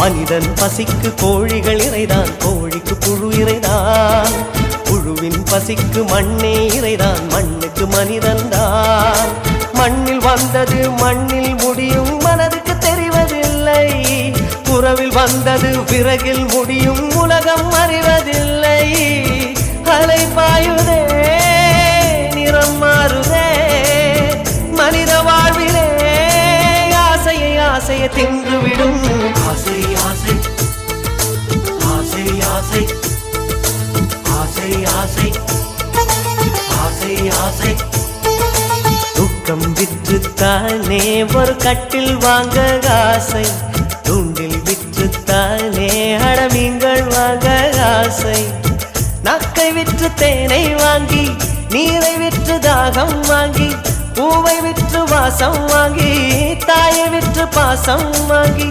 மனிதன் பசிக்கு கோழிகள் இறைதான், கோழிக்கு புழு இறைதான். புழுவின் பசிக்கு மண்ணே இறைதான், மண்ணுக்கு மனிதன்தான். மண்ணில் வந்தது மண்ணில் முடியும், மனதுக்கு தெரிவதில்லை. உறவில் வந்தது விறகில் முடியும், உலகம் அறிவதில்லை. அலை பாயுதே, நிறம் மாறுதே, மனித வாழ்விலே ஆசையை ஆசையை தின்றுவிடும். ஆசை ஆசை ஆசை ஆசை ஆசை ஆசை ஆசை ஆசை. துக்கம் விற்றுத்தானே ஒரு கட்டில் வாங்க ஆசை, தூண்டில் விற்றுத்தானே அடமீன்கள் வாங்க ஆசை. நக்கை விற்று தேனை வாங்கி, நீரை விற்று தாகம் வாங்கி, பூவை விற்று வாசம் வாங்கி, தாயை விற்று பாசம் வாங்கி,